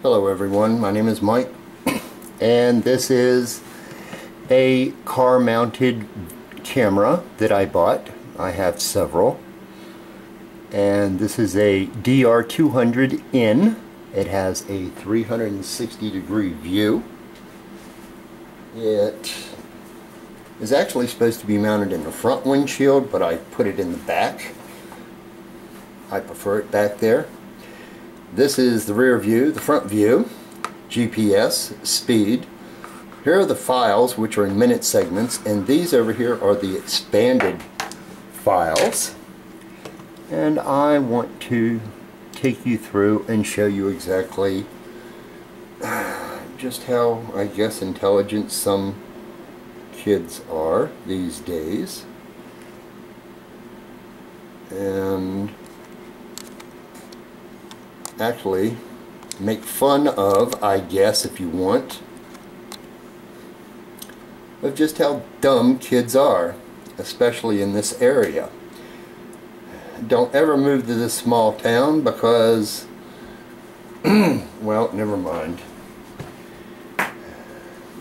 Hello everyone, my name is Mike and this is a car mounted camera that I bought. I have several, and this is a DR200N. It has a 360 degree view. It is actually supposed to be mounted in the front windshield, but I put it in the back. I prefer it back there. This is the rear view, the front view, GPS, speed. Here are the files, which are in minute segments, and these over here are the expanded files. And I want to take you through and show you exactly just how, I guess, intelligent some kids are these days. And actually make fun of, I guess, if you want, of just how dumb kids are, especially in this area. Don't ever move to this small town because well, never mind.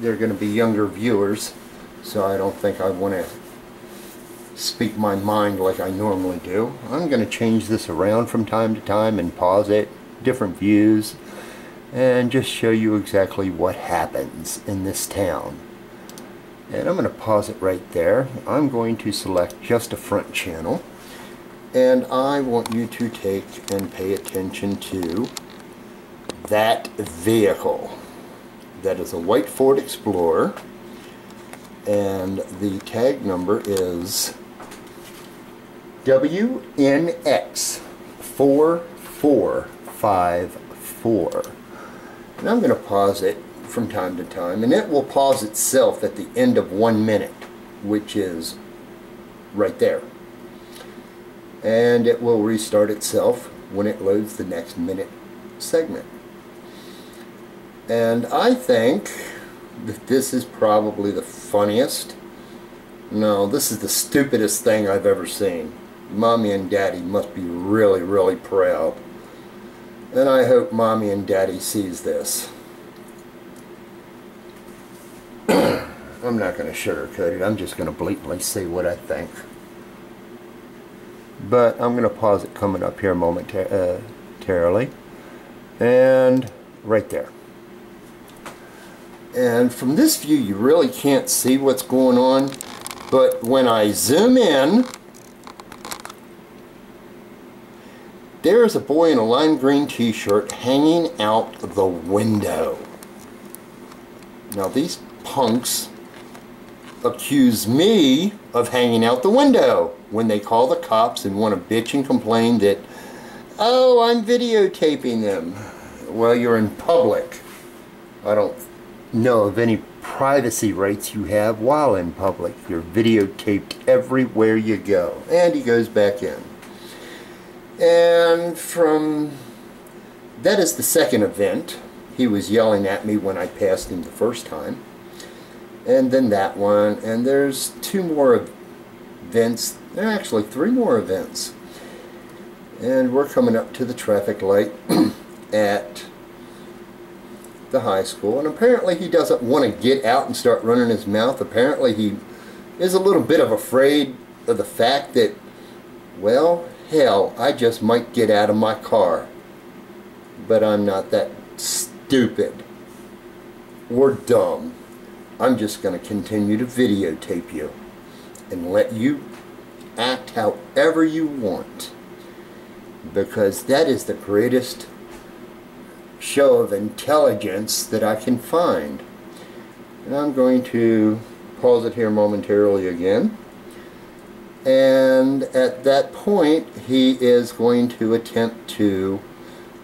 They're going to be younger viewers, so I don't think I want to speak my mind like I normally do. I'm going to change this around from time to time and pause it, different views, and just show you exactly what happens in this town. And I'm going to pause it right there. I'm going to select just a front channel, and I want you to take and pay attention to that vehicle. That is a white Ford Explorer, and the tag number is WNX 4454. And I'm going to pause it from time to time, and it will pause itself at the end of 1 minute, which is right there. And it will restart itself when it loads the next minute segment. And I think that this is probably the funniest, no, this is the stupidest thing I've ever seen. Mommy and Daddy must be really, really proud. And I hope Mommy and Daddy sees this. I'm not going to sugarcoat it. I'm just going to blatantly say what I think. But I'm going to pause it coming up here momentarily. And right there. And from this view you really can't see what's going on. But when I zoom in, there is a boy in a lime green t-shirt hanging out the window. Now these punks accuse me of hanging out the window when they call the cops and want to bitch and complain that, oh, I'm videotaping them. Well, you're in public. I don't know of any privacy rights you have while in public. You're videotaped everywhere you go. And he goes back in. And from that is the second event. He was yelling at me when I passed him the first time. And then that one, and there's two more events. There are actually three more events. And we're coming up to the traffic light at the high school, and apparently he doesn't want to get out and start running his mouth. Apparently he is a little bit of afraid of the fact that, well, hell, I just might get out of my car. But I'm not that stupid or dumb. I'm just going to continue to videotape you and let you act however you want, because that is the greatest show of intelligence that I can find. And I'm going to pause it here momentarily again. And at that point he is going to attempt to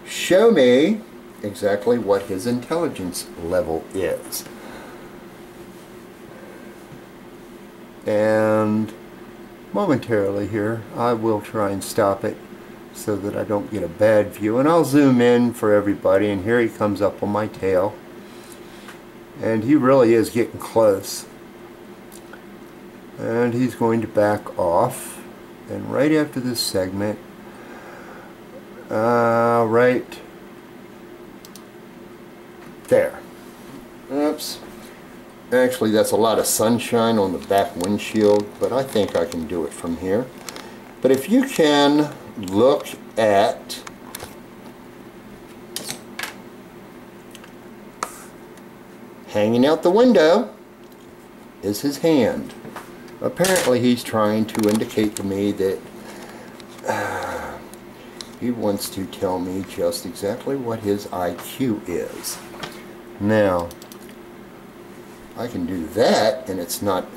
show me exactly what his intelligence level is. And momentarily here I will try and stop it so that I don't get a bad view, and I'll zoom in for everybody, and here he comes up on my tail, and he really is getting close, and he's going to back off, and right after this segment, right There. Oops. Actually, that's a lot of sunshine on the back windshield, but I think I can do it from here. But if you can look at hanging out the window is his hand. Apparently he's trying to indicate to me that he wants to tell me just exactly what his IQ is. Now, I can do that and it's not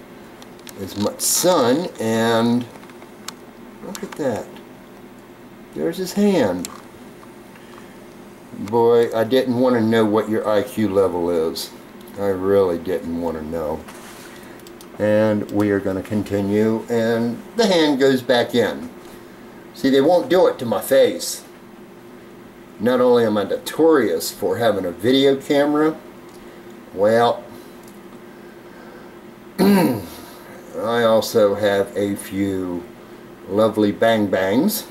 as much sun, and look at that. There's his hand. Boy, I didn't want to know what your IQ level is. I really didn't want to know. And we are going to continue, and the hand goes back in. See, they won't do it to my face. Not only am I notorious for having a video camera, well, I also have a few lovely bang bangs,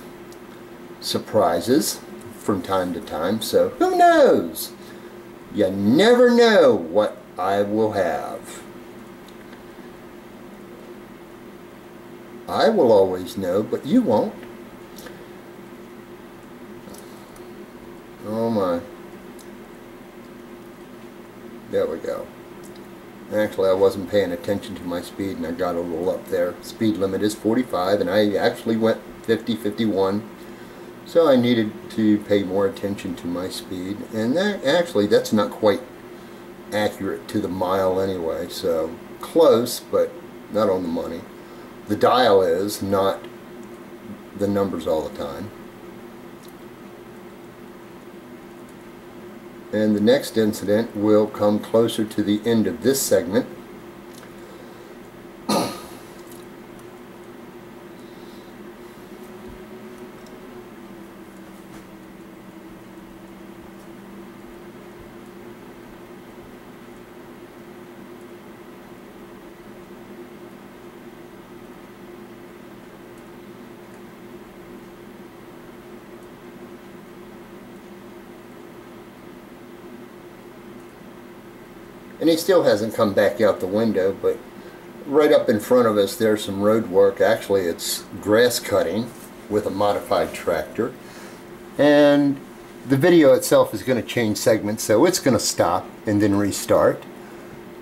surprises from time to time, so who knows? You never know what I will have. I will always know, but you won't. Oh my. There we go. Actually, I wasn't paying attention to my speed and I got a little up there. Speed limit is 45 and I actually went 50, 51. So I needed to pay more attention to my speed. And that, actually, that's not quite accurate to the mile anyway. So close, but not on the money. The dial is, not the numbers all the time. And the next incident will come closer to the end of this segment. And he still hasn't come back out the window, but right up in front of us there's some road work. Actually, it's grass cutting with a modified tractor. And the video itself is going to change segments, so it's going to stop and then restart.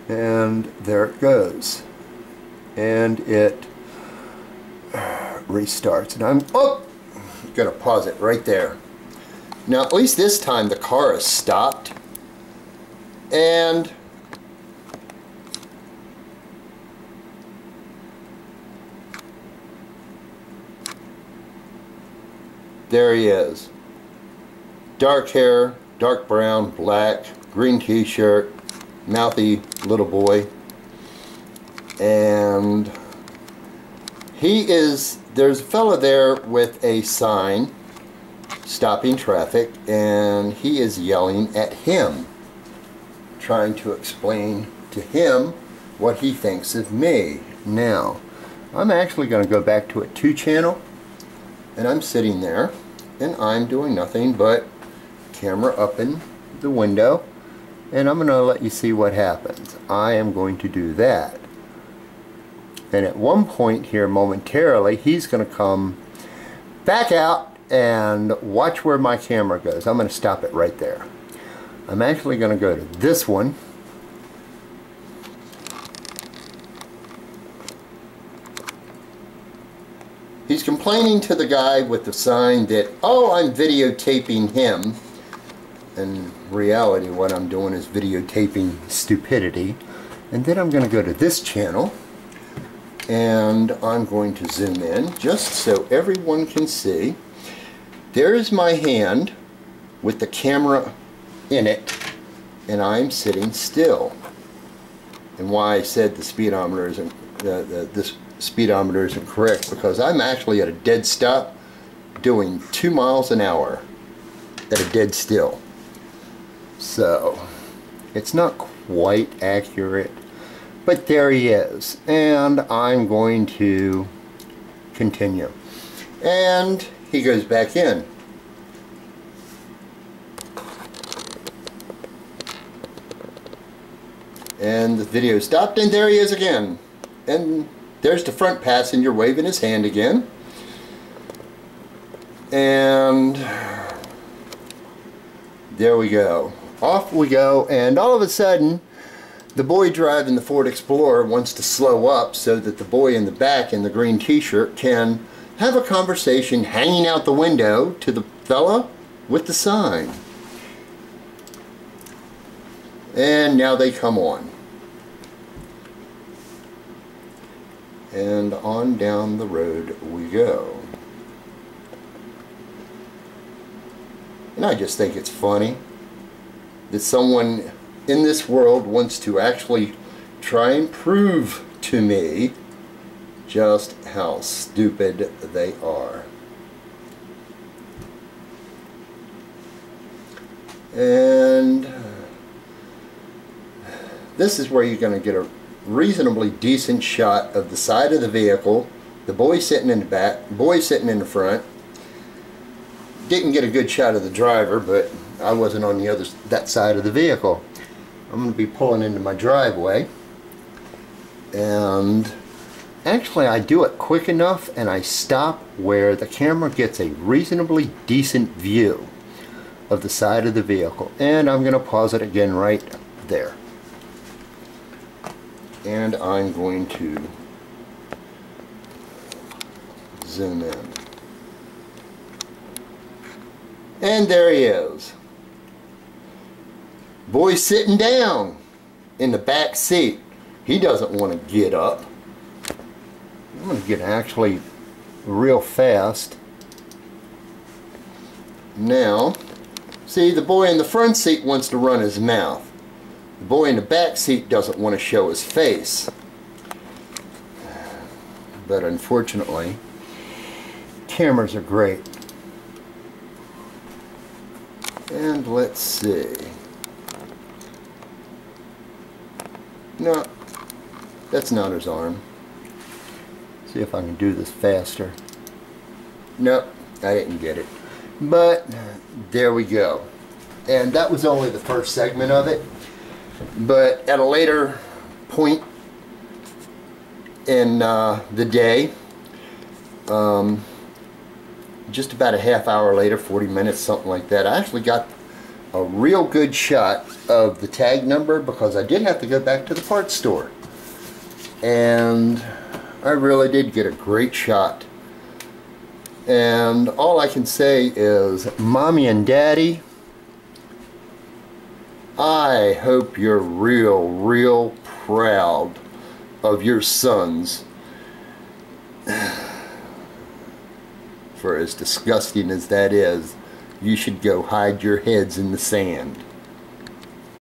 And there it goes. And it restarts. And I'm going to pause it right there. Now, at least this time the car is stopped. And there he is. Dark hair, dark brown, black, green t-shirt, mouthy little boy. And there's a fella there with a sign stopping traffic, and he is yelling at him, trying to explain to him what he thinks of me. Now, I'm actually going to go back to a 2-channel. And I'm sitting there, and I'm doing nothing but camera up in the window, and I'm going to let you see what happens. I am going to do that. And at one point here, momentarily, he's going to come back out and watch where my camera goes. I'm going to stop it right there. I'm actually going to go to this one. He's complaining to the guy with the sign that, oh, I'm videotaping him. In reality, what I'm doing is videotaping stupidity. And then I'm going to go to this channel, and I'm going to zoom in just so everyone can see. There is my hand with the camera in it, and I'm sitting still. And why I said the speedometer isn't this speedometer isn't correct, because I'm actually at a dead stop doing 2 miles an hour at a dead still. So it's not quite accurate, but there he is, and I'm going to continue. And he goes back in. And the video stopped, and there he is again. And there's the front passenger waving his hand again. And there we go. Off we go, and all of a sudden the boy driving the Ford Explorer wants to slow up so that the boy in the back in the green t-shirt can have a conversation hanging out the window to the fella with the sign. And now they come on. And on down the road we go. And I just think it's funny that someone in this world wants to actually try and prove to me just how stupid they are. And this is where you're going to get a reasonably decent shot of the side of the vehicle, the boy sitting in the back, boy sitting in the front. Didn't get a good shot of the driver, but I wasn't on that side of the vehicle. I'm going to be pulling into my driveway, and actually I do it quick enough and I stop where the camera gets a reasonably decent view of the side of the vehicle, and I'm going to pause it again right there. And I'm going to zoom in. And there he is. Boy sitting down in the back seat. He doesn't want to get up. I'm going to get actually real fast. Now, see, the boy in the front seat wants to run his mouth. The boy in the back seat doesn't want to show his face. But unfortunately, cameras are great. And let's see. No, that's not his arm. See if I can do this faster. Nope, I didn't get it. But there we go. And that was only the first segment of it. But at a later point in the day, just about a half hour later, 40 minutes, something like that, I actually got a real good shot of the tag number, because I did have to go back to the parts store. And I really did get a great shot. And all I can say is, Mommy and Daddy, I hope you're real proud of your sons. For as disgusting as that is, you should go hide your heads in the sand.